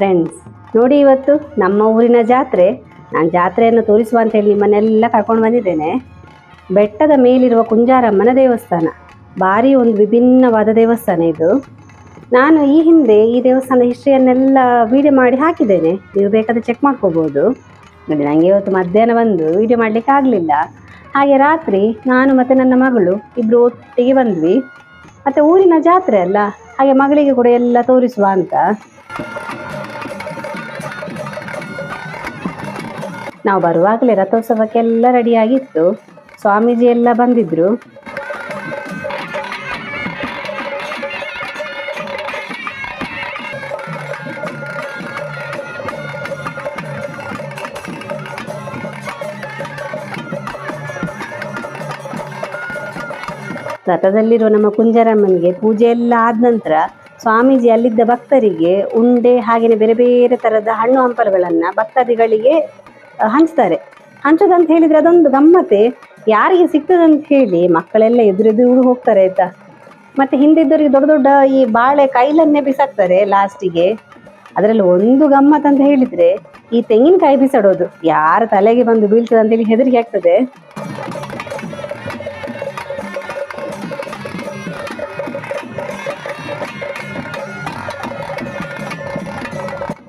Friends, ನೋಡಿ ಇವತ್ತು ನಮ್ಮ ಊರಿನ ಜಾತ್ರೆ. ನಾನು ಜಾತ್ರೆಯನ್ನು ತೋರಿಸುವ ಅಂತೇಳಿ ನಿಮ್ಮನ್ನೆಲ್ಲ ಕರ್ಕೊಂಡು ಬಂದಿದ್ದೇನೆ. ಬೆಟ್ಟದ ಮೇಲಿರುವ ಕುಂಜಾರಮ್ಮನ ದೇವಸ್ಥಾನ, ಭಾರಿ ಒಂದು ವಿಭಿನ್ನವಾದ ದೇವಸ್ಥಾನ ಇದು. ನಾನು ಈ ಹಿಂದೆ ಈ ದೇವಸ್ಥಾನದ ಹಿಸ್ಟ್ರಿಯನ್ನೆಲ್ಲ ವಿಡಿಯೋ ಮಾಡಿ ಹಾಕಿದ್ದೇನೆ, ನೀವು ಬೇಕಾದರೆ ಚೆಕ್ ಮಾಡ್ಕೋಬೋದು. ನೋಡಿ, ನನಗೆ ಇವತ್ತು ಮಧ್ಯಾಹ್ನ ಬಂದು ವಿಡಿಯೋ ಮಾಡಲಿಕ್ಕೆ ಆಗಲಿಲ್ಲ. ಹಾಗೆ ರಾತ್ರಿ ನಾನು ಮತ್ತು ನನ್ನ ಮಗಳು ಇಬ್ಬರು ಒಟ್ಟಿಗೆ ಬಂದ್ವಿ. ಮತ್ತು ಊರಿನ ಜಾತ್ರೆ ಅಲ್ಲ, ಹಾಗೆ ಮಗಳಿಗೆ ಕೂಡ ಎಲ್ಲ ತೋರಿಸುವ ಅಂತ. ನಾವು ಬರುವಾಗಲೇ ರಥೋತ್ಸವಕ್ಕೆಲ್ಲ ರೆಡಿಯಾಗಿತ್ತು. ಸ್ವಾಮೀಜಿ ಎಲ್ಲ ಬಂದಿದ್ರು. ರಥದಲ್ಲಿರುವ ನಮ್ಮ ಕುಂಜಾರಮ್ಮನಿಗೆ ಪೂಜೆ ಎಲ್ಲ ಆದ ನಂತರ ಸ್ವಾಮೀಜಿ ಅಲ್ಲಿದ್ದ ಭಕ್ತರಿಗೆ ಉಂಡೆ ಹಾಗೆಯೇ ಬೇರೆ ಬೇರೆ ಥರದ ಹಣ್ಣು ಹಂಪಲುಗಳನ್ನು ಭಕ್ತಾದಿಗಳಿಗೆ ಹಂಚ್ತಾರೆ. ಹಂಚೋದಂತ ಹೇಳಿದರೆ ಅದೊಂದು ಗಮ್ಮತ್ತೆ. ಯಾರಿಗೆ ಸಿಗ್ತದಂತ ಹೇಳಿ ಮಕ್ಕಳೆಲ್ಲ ಎದುರೆದುರು ಹೋಗ್ತಾರೆ ಆಯ್ತಾ. ಮತ್ತು ಹಿಂದಿದ್ದವರಿಗೆ ದೊಡ್ಡ ದೊಡ್ಡ ಈ ಬಾಳೆ ಕೈಲನ್ನೇ ಬಿಸಾಕ್ತಾರೆ ಲಾಸ್ಟಿಗೆ. ಅದರಲ್ಲಿ ಒಂದು ಗಮ್ಮತ್ ಅಂತ ಹೇಳಿದರೆ ಈ ತೆಂಗಿನಕಾಯಿ ಬಿಸಾಡೋದು. ಯಾರ ತಲೆಗೆ ಬಂದು ಬೀಳ್ತದೆ ಅಂತೇಳಿ ಹೆದರಿಕೆ ಆಗ್ತದೆ.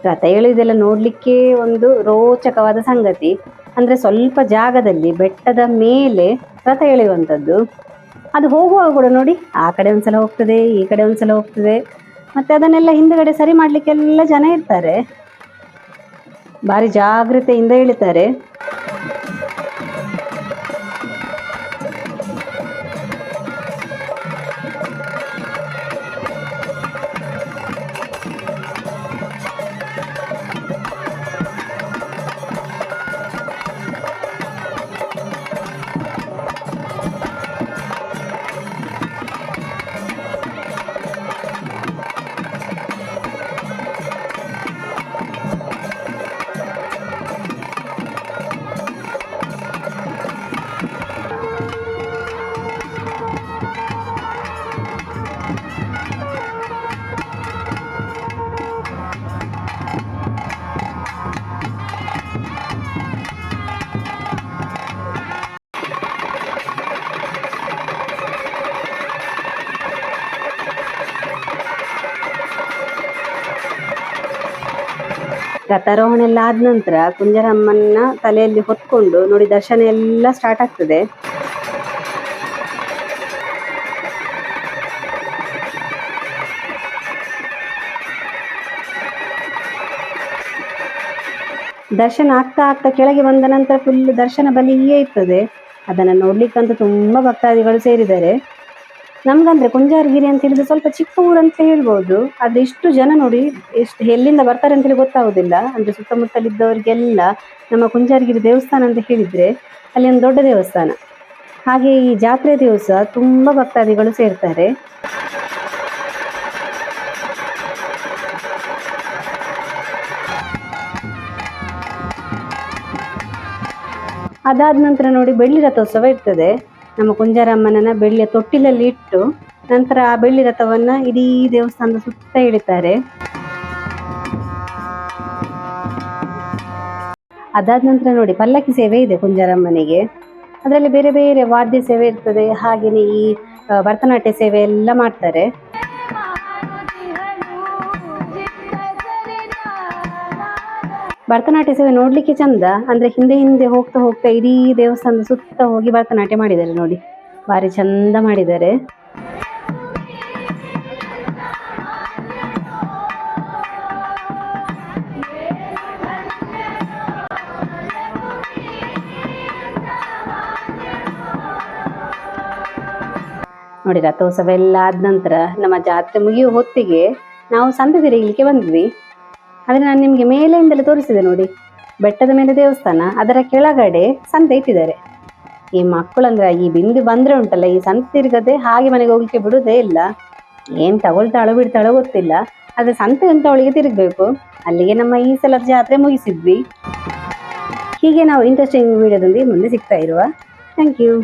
ರಥ ಎಳೆಯುವುದೆಲ್ಲ ನೋಡಲಿಕ್ಕೆ ಒಂದು ರೋಚಕವಾದ ಸಂಗತಿ. ಅಂದರೆ ಸ್ವಲ್ಪ ಜಾಗದಲ್ಲಿ ಬೆಟ್ಟದ ಮೇಲೆ ರಥ ಎಳೆಯುವಂಥದ್ದು. ಅದು ಹೋಗುವಾಗ ಕೂಡ ನೋಡಿ, ಆ ಕಡೆ ಒಂದ್ಸಲ ಹೋಗ್ತದೆ, ಈ ಕಡೆ ಒಂದ್ಸಲ ಹೋಗ್ತದೆ. ಮತ್ತು ಅದನ್ನೆಲ್ಲ ಹಿಂದುಗಡೆ ಸರಿ ಮಾಡಲಿಕ್ಕೆಲ್ಲ ಜನ ಇರ್ತಾರೆ. ಭಾರಿ ಜಾಗ್ರತೆಯಿಂದ ಎಳಿತಾರೆ. ರಥಾರೋಹಣ ಎಲ್ಲ ಆದ ನಂತರ ಕುಂಜಾರಮ್ಮನ ತಲೆಯಲ್ಲಿ ಹೊತ್ಕೊಂಡು ನೋಡಿ ದರ್ಶನ ಎಲ್ಲ ಸ್ಟಾರ್ಟ್ ಆಗ್ತದೆ. ದರ್ಶನ ಆಗ್ತಾ ಆಗ್ತಾ ಕೆಳಗೆ ಬಂದ ನಂತರ ಫುಲ್ ದರ್ಶನ ಬಲಿಯೇ ಇರ್ತದೆ. ಅದನ್ನು ನೋಡ್ಲಿಕ್ಕಂತೂ ತುಂಬ ಭಕ್ತಾದಿಗಳು ಸೇರಿದ್ದಾರೆ. ನಮ್ಗಂದ್ರೆ ಕುಂಜಾರಗಿರಿ ಅಂತ ಹೇಳಿದ್ರೆ ಸ್ವಲ್ಪ ಚಿಕ್ಕ ಊರು ಅಂತ ಹೇಳ್ಬೋದು. ಆದರೆ ಇಷ್ಟು ಜನ ನೋಡಿ, ಎಷ್ಟು ಎಲ್ಲಿಂದ ಬರ್ತಾರೆ ಅಂತೇಳಿ ಗೊತ್ತಾಗೋದಿಲ್ಲ. ಅಂದರೆ ಸುತ್ತಮುತ್ತಲಿದ್ದವರಿಗೆಲ್ಲ ನಮ್ಮ ಕುಂಜಾರಗಿರಿ ದೇವಸ್ಥಾನ ಅಂತ ಹೇಳಿದರೆ ಅಲ್ಲಿ ಒಂದು ದೊಡ್ಡ ದೇವಸ್ಥಾನ. ಹಾಗೆ ಈ ಜಾತ್ರೆ ದಿವಸ ತುಂಬ ಭಕ್ತಾದಿಗಳು ಸೇರ್ತಾರೆ. ಅದಾದ ನಂತರ ನೋಡಿ ಬೆಳ್ಳಿ ರಥೋತ್ಸವ ಇರ್ತದೆ. ನಮ್ಮ ಕುಂಜಾರಮ್ಮನನ್ನ ಬೆಳ್ಳಿಯ ತೊಟ್ಟಿಲಲ್ಲಿ ಇಟ್ಟು ನಂತರ ಆ ಬೆಳ್ಳಿ ರಥವನ್ನ ಇಡೀ ದೇವಸ್ಥಾನದ ಸುತ್ತ ಎಳಿತಾರೆ. ಅದಾದ ನಂತರ ನೋಡಿ ಪಲ್ಲಕ್ಕಿ ಸೇವೆ ಇದೆ ಕುಂಜಾರಮ್ಮನಿಗೆ. ಅದರಲ್ಲಿ ಬೇರೆ ಬೇರೆ ವಾದ್ಯ ಸೇವೆ ಇರ್ತದೆ. ಹಾಗೆಯೇ ಈ ಭರತನಾಟ್ಯ ಸೇವೆ ಎಲ್ಲ ಮಾಡ್ತಾರೆ. ಭರತನಾಟ್ಯ ಸೇವೆ ನೋಡ್ಲಿಕ್ಕೆ ಚಂದ. ಅಂದ್ರೆ ಹಿಂದೆ ಹಿಂದೆ ಹೋಗ್ತಾ ಹೋಗ್ತಾ ಇಡೀ ದೇವಸ್ಥಾನದ ಸುತ್ತ ಹೋಗಿ ಭರತನಾಟ್ಯ ಮಾಡಿದ್ದಾರೆ ನೋಡಿ, ಭಾರಿ ಚಂದ ಮಾಡಿದ್ದಾರೆ. ನೋಡಿ, ರಥೋತ್ಸವ ಎಲ್ಲ ಆದ ನಂತರ ನಮ್ಮ ಜಾತ್ರೆ ಮುಗಿಯುವ ಹೊತ್ತಿಗೆ ನಾವು ಸಂತೆ ತಿರುಗಲಿಕ್ಕೆ ಬಂದ್ವಿ. ಆದರೆ ನಾನು ನಿಮಗೆ ಮೇಲೆಯಿಂದಲೇ ತೋರಿಸಿದೆ ನೋಡಿ, ಬೆಟ್ಟದ ಮೇಲೆ ದೇವಸ್ಥಾನ, ಅದರ ಕೆಳಗಡೆ ಸಂತೆ ಇಟ್ಟಿದ್ದಾರೆ. ಈ ಮಕ್ಕಳು ಅಂದ್ರೆ ಈ ಬಿಂದು ಬಂದರೆ ಉಂಟಲ್ಲ, ಈ ಸಂತೆ ತಿರುಗದೆ ಹಾಗೆ ಮನೆಗೆ ಹೋಗ್ಲಿಕ್ಕೆ ಬಿಡುವುದೇ ಇಲ್ಲ. ಏನು ತಗೊಳ್ತಾಳೋ ಬಿಡ್ತಾಳೋ ಗೊತ್ತಿಲ್ಲ, ಆದರೆ ಸಂತೆ ಅಂತ ಅವಳಿಗೆ ತಿರುಗಬೇಕು. ಅಲ್ಲಿಗೆ ನಮ್ಮ ಈ ಸಲ ಜಾತ್ರೆ ಮುಗಿಸಿದ್ವಿ. ಹೀಗೆ ನಾವು ಇಂಟ್ರೆಸ್ಟಿಂಗ್ ವಿಡಿಯೋದೊಂದಿಗೆ ಮುಂದೆ ಸಿಗ್ತಾ ಇರುವ. Thank you.